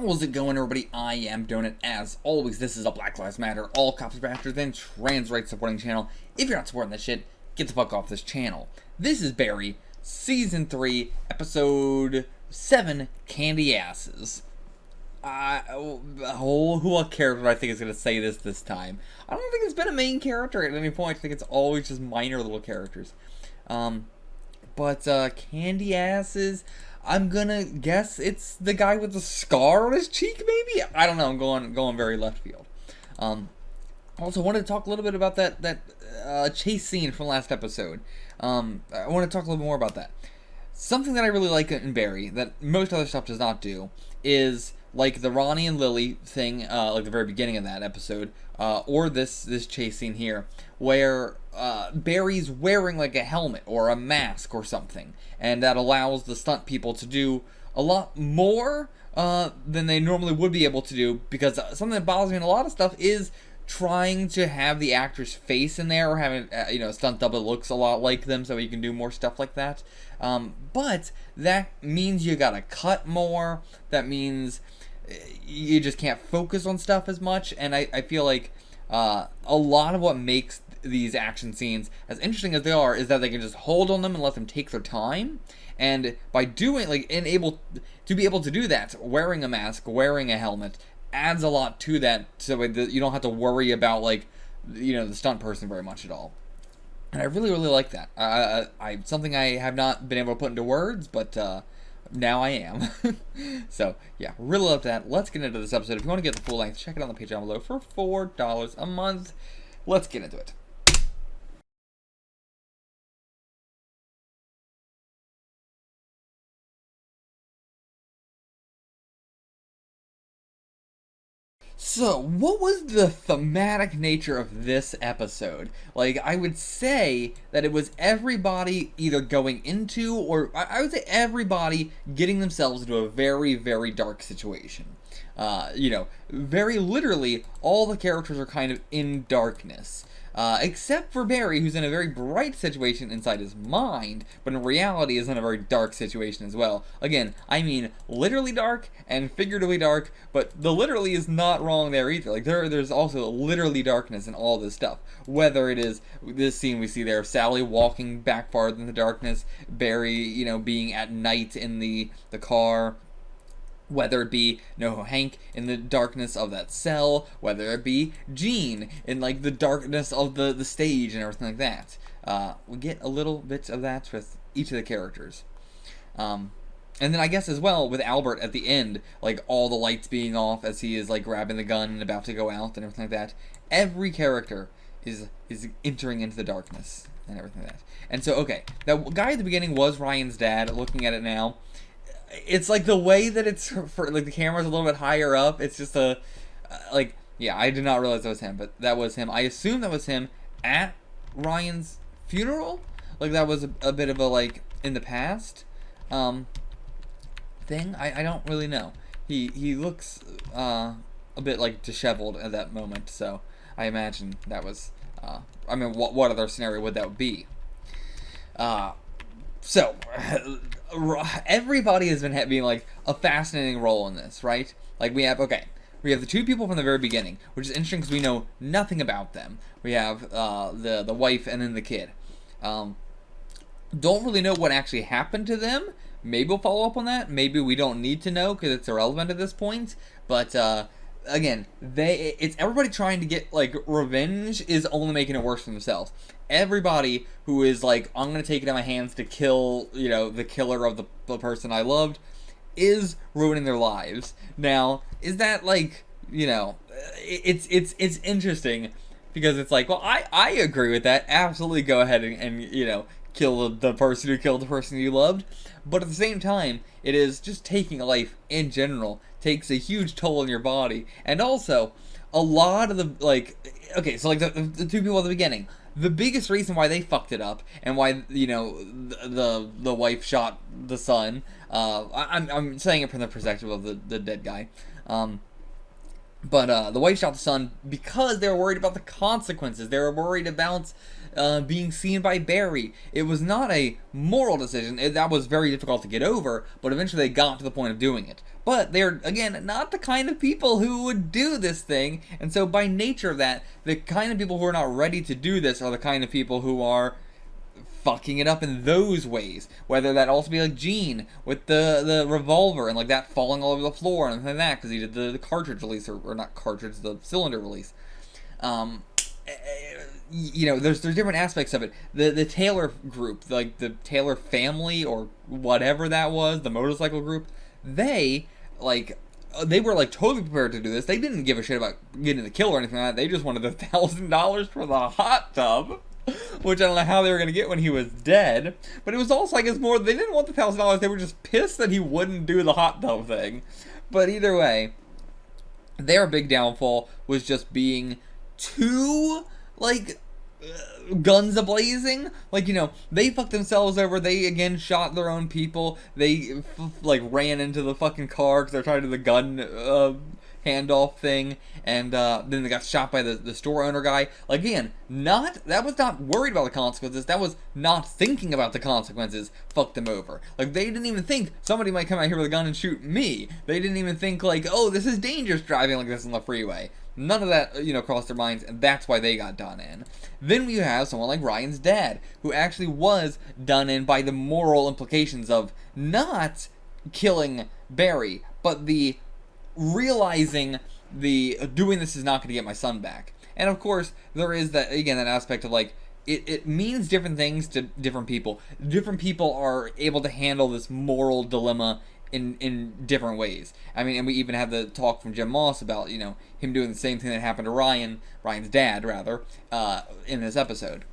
How's it going, everybody? I am Donut. As always, this is a Black Lives Matter, all cops are bastards, and trans rights supporting channel. If you're not supporting this shit, get the fuck off this channel. This is Barry, Season 3, Episode 7, Candy Asses. Who cares what I think is going to say this time? I don't think it's been a main character at any point. I think it's always just minor little characters. But Candy Asses, I'm gonna guess it's the guy with the scar on his cheek, maybe? I don't know, I'm going very left field. Also wanted to talk a little bit about that chase scene from last episode. I want to talk a little more about that. Something that I really like in Barry, that most other stuff does not do, is like the Ronnie and Lily thing, like the very beginning of that episode, or this chase scene here, where Barry's wearing like a helmet or a mask or something, and that allows the stunt people to do a lot more than they normally would be able to do, because something that bothers me in a lot of stuff is trying to have the actor's face in there, or having a stunt double that looks a lot like them so you can do more stuff like that. But that means you gotta cut more. That means you just can't focus on stuff as much, and I feel like a lot of what makes these action scenes as interesting as they are is that they can just hold on them and let them take their time. And by doing and able to be able to do that, wearing a mask, wearing a helmet, adds a lot to that, so you don't have to worry about the stunt person very much at all. And I really like that. Something I have not been able to put into words, but now I am. So yeah, really love that. Let's get into this episode. If you want to get the full length, check it on the page down below for $4 a month. Let's get into it. So, what was the thematic nature of this episode? I would say that it was everybody either going into, or I would say everybody getting themselves into a very, very dark situation. Very literally, all the characters are kind of in darkness. Except for Barry, who's in a very bright situation inside his mind, but in reality is in a very dark situation as well. Again, I mean literally dark and figuratively dark, but the literally is not wrong there either. There's also literally darkness in all this stuff. Whether it is this scene we see there, Sally walking back farther in the darkness, Barry, being at night in the car, whether it be Hank in the darkness of that cell, whether it be Jean in the darkness of the stage and everything like that. We get a little bit of that with each of the characters. And then I guess as well with Albert at the end, all the lights being off as he is grabbing the gun and about to go out and everything like that. Every character is entering into the darkness and everything like that. And so, okay, that guy at the beginning was Ryan's dad. Looking at it now, it's the way that it's for the camera's a little bit higher up. It's just yeah, I did not realize that was him, but that was him. I assume that was him at Ryan's funeral. That was a bit of a in the past thing. I don't really know. He looks a bit disheveled at that moment, so I imagine that was I mean, what other scenario would that be? So everybody has been having a fascinating role in this, right? We have the two people from the very beginning, which is interesting because we know nothing about them. We have the wife and then the kid. Don't really know what actually happened to them. Maybe we'll follow up on that. Maybe we don't need to know because it's irrelevant at this point. But again, it's everybody trying to get revenge is only making it worse for themselves. Everybody who is I'm gonna take it in my hands to kill the killer of the person I loved is ruining their lives. Now, is that it's interesting because it's well, I agree with that. Absolutely, go ahead and kill the person who killed the person you loved. But at the same time, it is just taking a life in general takes a huge toll on your body. And also, a lot of the okay, so the two people at the beginning, the biggest reason why they fucked it up and why the wife shot the son, I'm saying it from the perspective of the dead guy, But the wife shot the son because they were worried about the consequences. They were worried about being seen by Barry. It was not a moral decision. That was very difficult to get over, but eventually they got to the point of doing it. But they're, again, not the kind of people who would do this thing, and so by nature of that, the kind of people who are not ready to do this are the kind of people who are fucking it up in those ways. Whether that also be like Gene with the revolver and like that falling all over the floor and like that because he did the cartridge release or not cartridge, the cylinder release. You know, there's different aspects of it. The Taylor group, like the Taylor family or whatever that was, the motorcycle group, they were like totally prepared to do this. They didn't give a shit about getting the kill or anything like that. They just wanted the $1,000 for the hot tub. Which I don't know how they were going to get when he was dead. But it was also, I guess, more, they didn't want the $1,000. They were just pissed that he wouldn't do the hot tub thing. But either way, their big downfall was just being too, like, guns a-blazing. Like, you know, they fucked themselves over. They, again, shot their own people. They, like, ran into the fucking car because they're trying to do the gun, handoff thing, and then they got shot by the store owner guy. Like, again, that was not worried about the consequences. That was not thinking about the consequences. Fucked them over. Like, they didn't even think somebody might come out here with a gun and shoot me. They didn't even think like, oh, this is dangerous driving like this on the freeway. None of that, you know, crossed their minds, and that's why they got done in. Then we have someone like Ryan's dad, who actually was done in by the moral implications of not killing Barry, but the realizing the doing this is not going to get my son back. And of course, there is that, again, that aspect of like, it means different things to different people. Different people are able to handle this moral dilemma in different ways. I mean, and we even had the talk from Jim Moss about, you know, him doing the same thing that happened to Ryan's dad, rather, in this episode.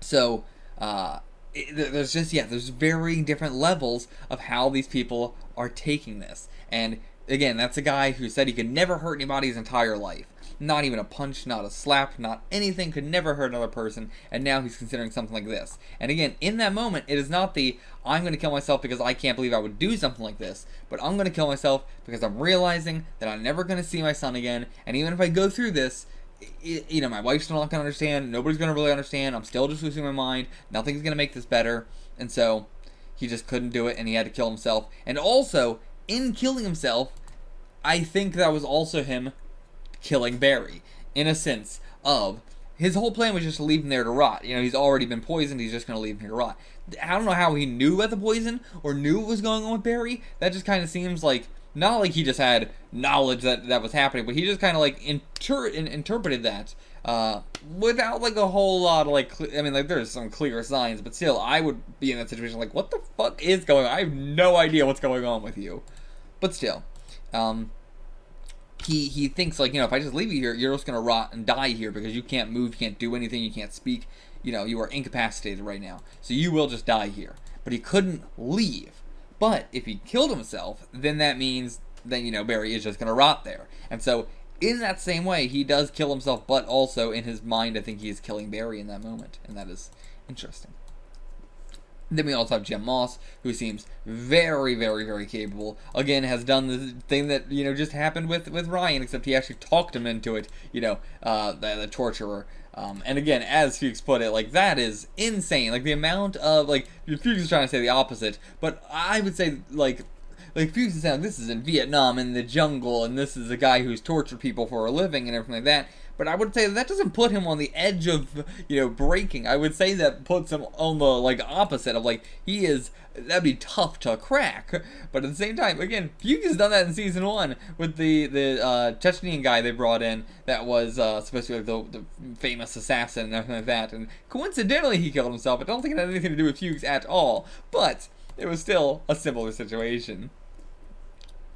So, there's just, yeah, there's varying different levels of how these people are taking this. And again, that's a guy who said he could never hurt anybody his entire life. Not even a punch, not a slap, not anything, could never hurt another person, and now he's considering something like this. And again, in that moment, it is not the, I'm going to kill myself because I can't believe I would do something like this, but I'm going to kill myself because I'm realizing that I'm never going to see my son again, and even if I go through this, you know, my wife's still not going to understand, nobody's going to really understand, I'm still just losing my mind, nothing's going to make this better, and so he just couldn't do it, and he had to kill himself. And also, in killing himself, I think that was also him killing Barry, in a sense of, his whole plan was just to leave him there to rot. You know, he's already been poisoned, he's just going to leave him here to rot. I don't know how he knew about the poison, or knew what was going on with Barry. That just kind of seems like, not like he just had knowledge that was happening, but he just kind of like interpreted that, without like a whole lot of like, I mean, like there's some clear signs, but still, I would be in that situation like, what the fuck is going on? I have no idea what's going on with you. But still, he thinks like, you know, if I just leave you here, you're just gonna rot and die here because you can't move, you can't do anything, you can't speak, you know, you are incapacitated right now, so you will just die here. But he couldn't leave. But if he killed himself, then that means that, you know, Barry is just gonna rot there. And so in that same way, he does kill himself, but also in his mind, I think he is killing Barry in that moment, and that is interesting. Then we also have Jim Moss, who seems very, very, very capable. Again, has done the thing that, you know, just happened with Ryan, except he actually talked him into it, you know, the torturer. And again, as Fuchs put it, like, that is insane. Like, the amount of, like, Fuchs is trying to say the opposite, but I would say, like Fuchs is saying, this is in Vietnam, in the jungle, and this is a guy who's tortured people for a living and everything like that. But I would say that doesn't put him on the edge of, you know, breaking. I would say that puts him on the, like, opposite of, like, he is, that'd be tough to crack. But at the same time, again, Fuchs has done that in Season 1 with the Chechnyan guy they brought in that was supposed to be like the famous assassin and everything like that. And coincidentally, he killed himself. I don't think it had anything to do with Fuchs at all. But it was still a similar situation.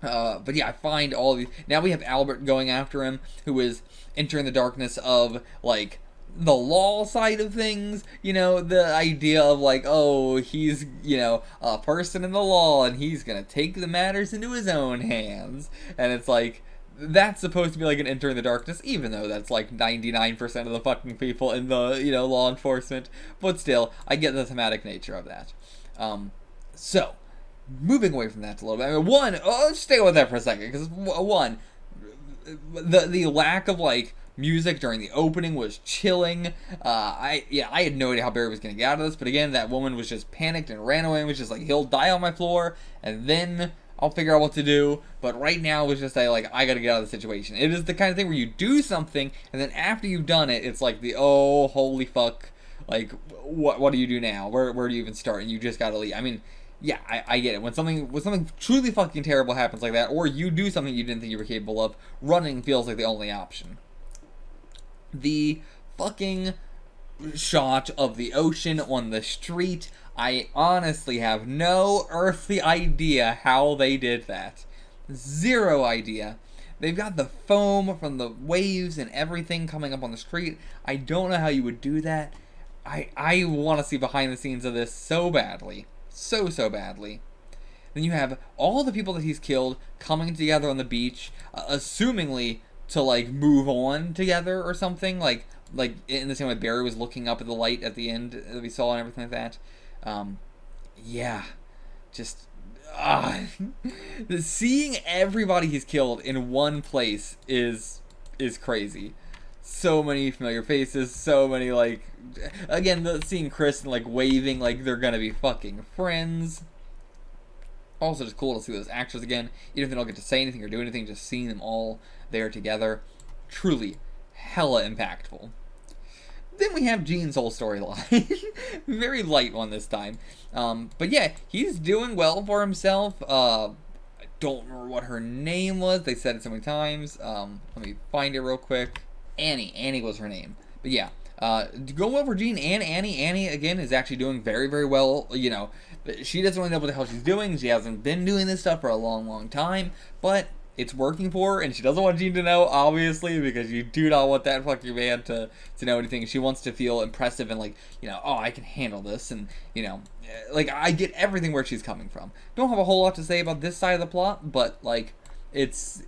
But yeah, I find all these. Now we have Albert going after him, who is entering the darkness of, like, the law side of things. You know, the idea of, like, oh, he's, you know, a person in the law, and he's gonna take the matters into his own hands. And it's like, that's supposed to be like an entering the darkness, even though that's like 99% of the fucking people in the, you know, law enforcement. But still, I get the thematic nature of that. So, moving away from that a little bit. I mean, let's stay with that for a second, because one, the lack of like music during the opening was chilling. I had no idea how Barry was gonna get out of this, but again, that woman was just panicked and ran away and was just like, he'll die on my floor, and then I'll figure out what to do. But right now, it was just I gotta get out of the situation. It is the kind of thing where you do something, and then after you've done it, it's like oh holy fuck, like what do you do now? Where do you even start? And you just gotta leave. I mean, yeah, I get it. When something truly fucking terrible happens like that, or you do something you didn't think you were capable of, running feels like the only option. The fucking shot of the ocean on the street, I honestly have no earthly idea how they did that. Zero idea. They've got the foam from the waves and everything coming up on the street. I don't know how you would do that. I want to see behind the scenes of this so badly. So badly. Then you have all the people that he's killed coming together on the beach, assumingly to like move on together or something, like in the same way Barry was looking up at the light at the end that we saw and everything like that. Yeah, just seeing everybody he's killed in one place is crazy. So many familiar faces, so many like, again, seeing Chris and like waving like they're gonna be fucking friends. Also just cool to see those actors again, even if they don't get to say anything or do anything, just seeing them all there together, truly hella impactful. Then we have Gene's whole storyline. Very light one this time. But yeah, he's doing well for himself. I don't remember what her name was. They said it so many times. Let me find it real quick. Annie was her name. But yeah, going well for Gene and Annie. Annie, again, is actually doing very, very well. You know, she doesn't really know what the hell she's doing. She hasn't been doing this stuff for a long, long time. But it's working for her, and she doesn't want Gene to know, obviously, because you do not want that fucking man to know anything. She wants to feel impressive and like, you know, oh, I can handle this, and, you know, like, I get everything where she's coming from. Don't have a whole lot to say about this side of the plot, but, like, it's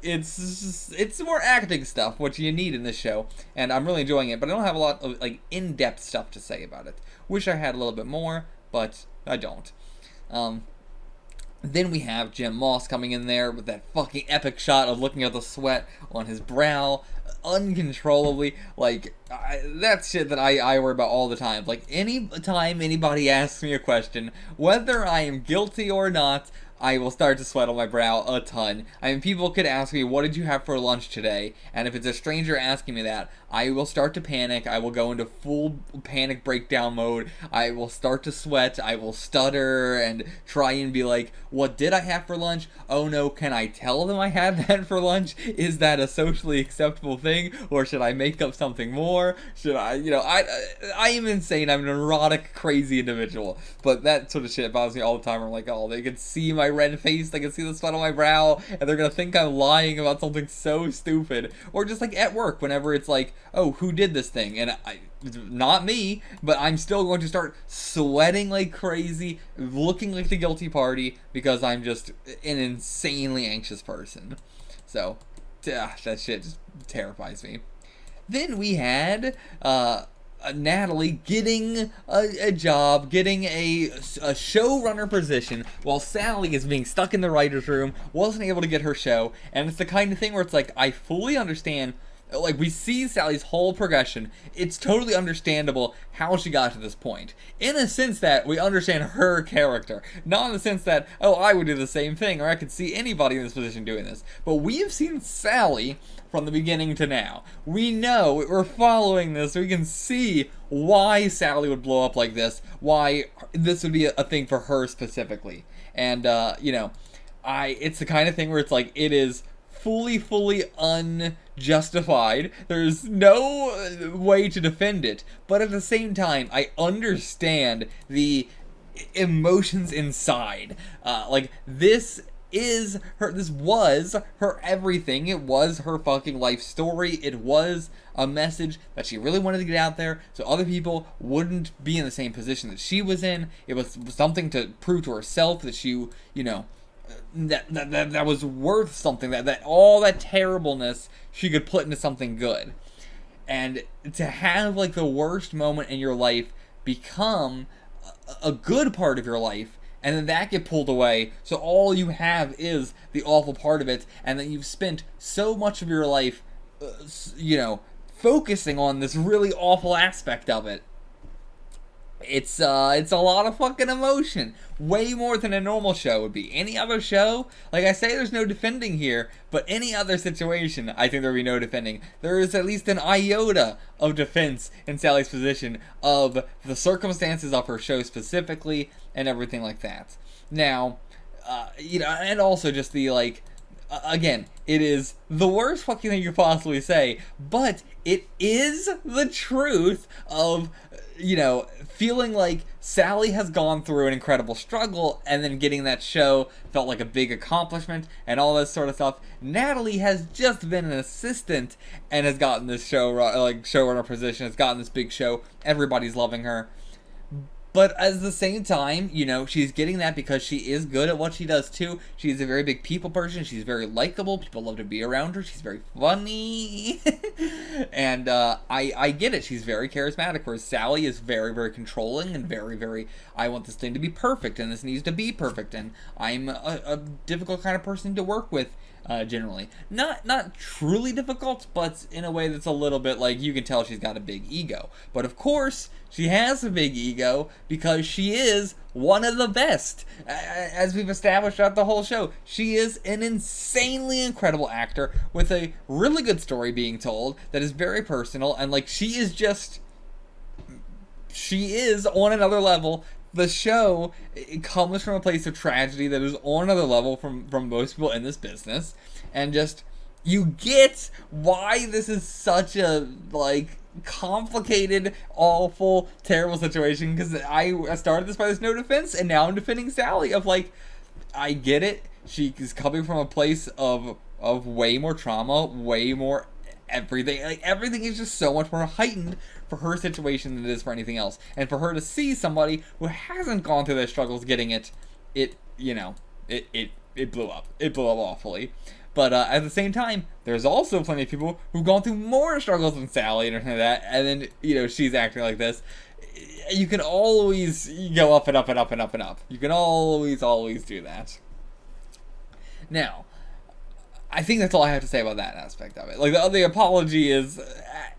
more acting stuff, which you need in this show, and I'm really enjoying it, but I don't have a lot of, like, in-depth stuff to say about it. Wish I had a little bit more, but I don't. Then we have Jim Moss coming in there with that fucking epic shot of looking at the sweat on his brow uncontrollably. Like, that's shit that I worry about all the time. Like, any time anybody asks me a question, whether I am guilty or not, I will start to sweat on my brow a ton. I mean, people could ask me, what did you have for lunch today? And if it's a stranger asking me that, I will start to panic. I will go into full panic breakdown mode. I will start to sweat. I will stutter and try and be like, what did I have for lunch? Oh no, can I tell them I had that for lunch? Is that a socially acceptable thing? Or should I make up something more? Should I, you know, I am insane. I'm an neurotic, crazy individual. But that sort of shit bothers me all the time. I'm like, oh, they can see my red face, they can see the sweat on my brow, and they're gonna think I'm lying about something so stupid. Or just like at work, whenever it's like, oh, who did this thing? And not me, but I'm still going to start sweating like crazy, looking like the guilty party, because I'm just an insanely anxious person. So, that shit just terrifies me. Then we had, Natalie getting a job, getting a showrunner position, while Sally is being stuck in the writer's room, wasn't able to get her show, and it's the kind of thing where it's like, I fully understand, like, we see Sally's whole progression. It's totally understandable how she got to this point. In a sense that we understand her character. Not in the sense that, oh, I would do the same thing, or I could see anybody in this position doing this. But we have seen Sally from the beginning to now. We know, we're following this, we can see why Sally would blow up like this, why this would be a thing for her specifically. And, you know, it's the kind of thing where it's like, it is fully unjustified. There's no way to defend it. But at the same time, I understand the emotions inside. Like, this was her everything. It was her fucking life story. It was a message that she really wanted to get out there so other people wouldn't be in the same position that she was in. It was something to prove to herself that she, you know, that was worth something, that all that terribleness she could put into something good. And to have like the worst moment in your life become a good part of your life and then that get pulled away, so all you have is the awful part of it, and then you've spent so much of your life, focusing on this really awful aspect of it. It's a lot of fucking emotion. Way more than a normal show would be. Any other show, like I say, there's no defending here, but any other situation, I think there would be no defending. There is at least an iota of defense in Sally's position of the circumstances of her show specifically and everything like that. Now, and also just the, again, it is the worst fucking thing you could possibly say, but it is the truth of, feeling like Sally has gone through an incredible struggle, and then getting that show felt like a big accomplishment, and all this sort of stuff. Natalie has just been an assistant, and has gotten this show, showrunner position, has gotten this big show, everybody's loving her. But at the same time, she's getting that because she is good at what she does too. She's a very big people person. She's very likable. People love to be around her. She's very funny. And I get it. She's very charismatic. Whereas Sally is very, very controlling and very, very, I want this thing to be perfect and this needs to be perfect. And I'm a difficult kind of person to work with. Generally. Not truly difficult, but in a way that's a little bit like, you can tell she's got a big ego. But of course, she has a big ego because she is one of the best. As we've established throughout the whole show, she is an insanely incredible actor with a really good story being told that is very personal, and she is on another level. The show, it comes from a place of tragedy that is on another level from most people in this business. And just, you get why this is such a, complicated, awful, terrible situation. Because I started this by this no defense, and now I'm defending Sally of, I get it. She is coming from a place of way more trauma, way more everything. Everything is just so much more heightened for her situation than it is for anything else. And for her to see somebody who hasn't gone through their struggles getting it blew up. It blew up awfully. But at the same time, there's also plenty of people who've gone through more struggles than Sally and everything like that, and then, she's acting like this. You can always go up and up and up and up and up. You can always do that. Now, I think that's all I have to say about that aspect of it. The apology is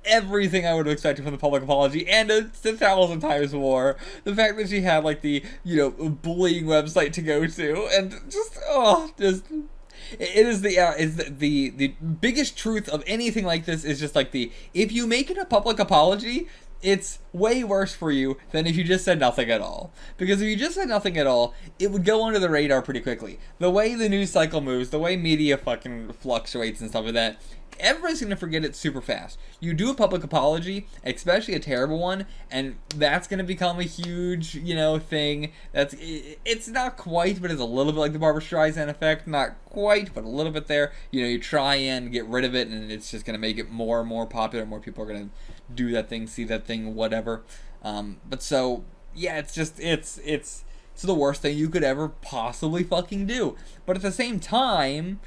everything I would have expected from the public apology, and it's 1,000 times more. The fact that she had, the, bullying website to go to, and it is the biggest truth of anything like this is just if you make it a public apology, it's way worse for you than if you just said nothing at all. Because if you just said nothing at all, it would go under the radar pretty quickly. The way the news cycle moves, the way media fucking fluctuates and stuff like that, everybody's gonna forget it super fast. You do a public apology, especially a terrible one, and that's gonna become a huge, thing. It's not quite, but it's a little bit like the Barbra Streisand effect. Not quite, but a little bit there. You try and get rid of it, and it's just gonna make it more and more popular. More people are gonna do that thing, see that thing, whatever. But so, yeah, it's just, it's the worst thing you could ever possibly fucking do. But at the same time,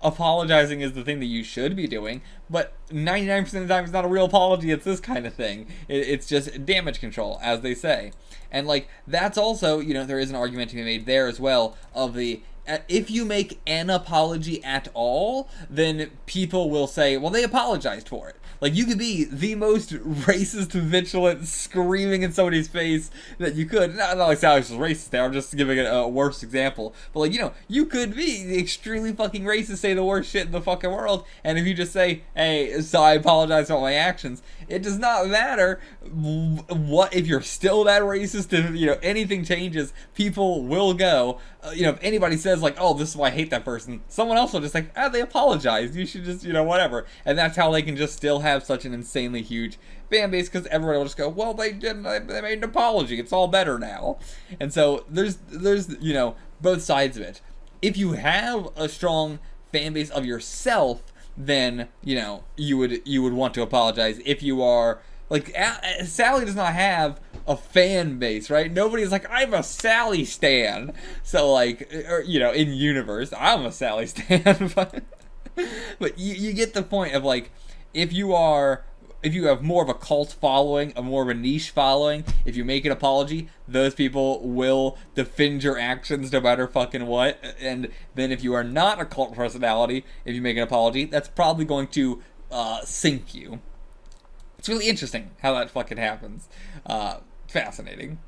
apologizing is the thing that you should be doing, but 99% of the time it's not a real apology, it's this kind of thing. It's just damage control, as they say. And, that's also, there is an argument to be made there as well, of if you make an apology at all, then people will say, well, they apologized for it. You could be the most racist, vigilant, screaming in somebody's face that you could. Not like Sally's racist there, I'm just giving it a worse example. But, you could be extremely fucking racist, say the worst shit in the fucking world, and if you just say, hey, so I apologize for my actions, it does not matter what, if you're still that racist, if, anything changes, people will go, if anybody says, oh, this is why I hate that person, someone else will just they apologized, you should just, whatever. And that's how they can just still have such an insanely huge fan base, because everyone will just go, well, they made an apology, it's all better now. And so there's both sides of it. If you have a strong fan base of yourself, then you would want to apologize. If you are Sally does not have a fan base, right? Nobody's I'm a Sally stan. So in universe, I'm a Sally stan. But you get the point of if you are if you have more of a cult following, a more of a niche following, if you make an apology, those people will defend your actions no matter fucking what. And then if you are not a cult personality, if you make an apology, that's probably going to sink you. It's really interesting how that fucking happens. Fascinating.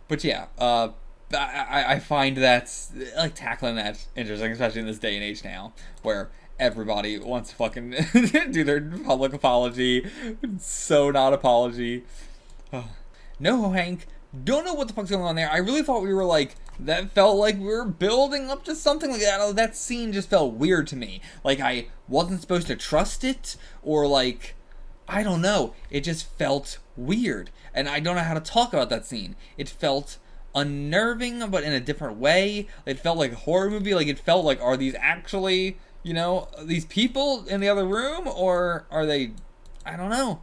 But yeah, I find that, like, tackling that interesting, especially in this day and age now, where everybody wants to fucking do their public apology. So not apology. No, Hank, don't know what the fuck's going on there. I really thought we were like, that felt like we were building up to something like that. Oh, that scene just felt weird to me. Like I wasn't supposed to trust it, or like, I don't know. It just felt weird. And I don't know how to talk about that scene. It felt unnerving, but in a different way. It felt like a horror movie. Like, it felt like, are these actually, you know, these people in the other room? Or are they, I don't know.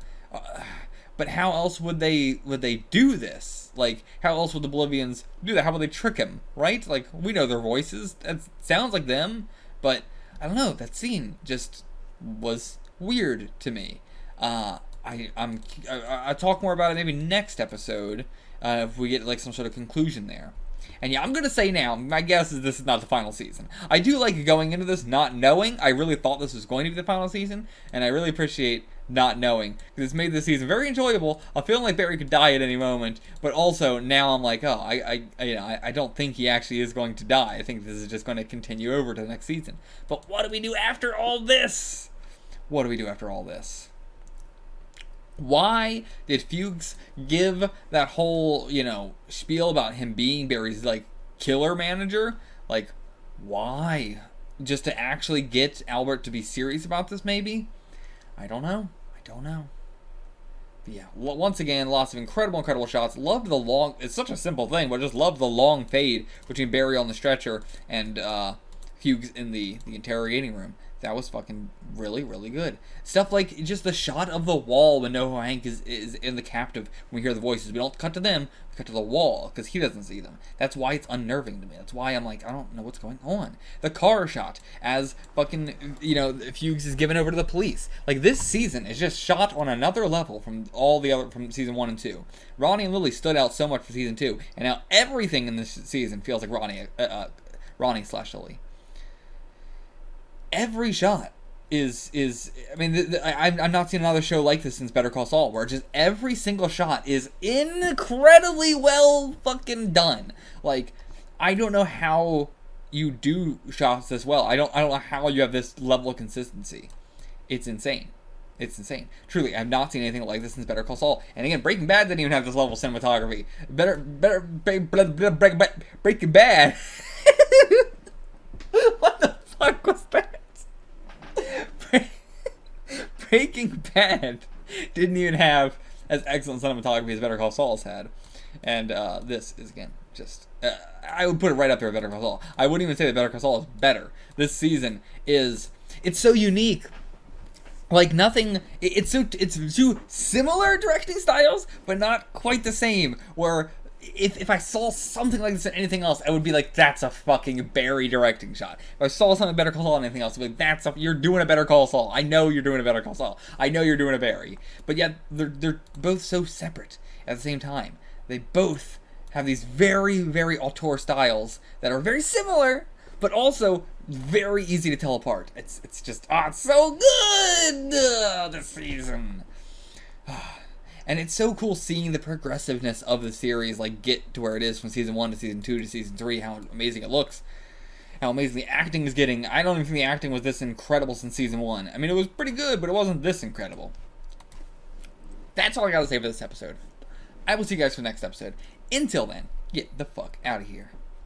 But how else would they do this? Like, how else would the Bolivians do that? How would they trick him, right? Like, we know their voices. That sounds like them. But, I don't know. That scene just was weird to me. I'll talk more about it maybe next episode, if we get like some sort of conclusion there. And yeah, I'm gonna say now, my guess is this is not the final season. I do like going into this not knowing. I really thought this was going to be the final season, and I really appreciate not knowing, because it's made this season very enjoyable. I'm feeling like Barry could die at any moment, but also now I'm like, oh, I don't think he actually is going to die. I think this is just going to continue over to the next season. But what do we do after all this? What do we do after all this? Why did Fuchs give that whole, you know, spiel about him being Barry's, like, killer manager? Like, why? Just to actually get Albert to be serious about this, maybe? I don't know. But yeah, once again, lots of incredible shots. Loved the long, it's such a simple thing, but just loved the long fade between Barry on the stretcher and Fuchs in the interrogating room. That was fucking really, really good. Stuff like just the shot of the wall when NoHo Hank is in the captive when we hear the voices. We don't cut to them, we cut to the wall because he doesn't see them. That's why it's unnerving to me. That's why I'm like, I don't know what's going on. The car shot as fucking, you know, Fuchs is given over to the police. Like, this season is just shot on another level from all the other, from season 1 and 2. Ronnie and Lily stood out so much for season 2, and now everything in this season feels like Ronnie/Lily. Every shot is I mean, I'm not seeing another show like this since Better Call Saul, where just every single shot is incredibly well fucking done. Like, I don't know how you do shots this well. I don't know how you have this level of consistency. It's insane. Truly, I've not seen anything like this since Better Call Saul. And again, Breaking Bad didn't even have this level of cinematography. Breaking Bad. What the fuck was that? Breaking Bad didn't even have as excellent cinematography as Better Call Saul's had. And this is, again, just... I would put it right up there with Better Call Saul. I wouldn't even say that Better Call Saul is better. This season is... It's so unique. Like, nothing... It's two similar directing styles, but not quite the same. Where... If I saw something like this in anything else, I would be like, that's a fucking Barry directing shot. If I saw something Better Call Saul in anything else, I'd be like, you're doing a Better Call Saul. I know you're doing a Better Call Saul. I know you're doing a Barry. But yet, they're both so separate at the same time. They both have these very, very auteur styles that are very similar, but also very easy to tell apart. It's just, it's so good this season. And it's so cool seeing the progressiveness of the series, like, get to where it is from season 1 to season 2 to season 3, how amazing it looks, how amazing the acting is getting. I don't even think the acting was this incredible since season 1. I mean, it was pretty good, but it wasn't this incredible. That's all I gotta say for this episode. I will see you guys for the next episode. Until then, get the fuck out of here.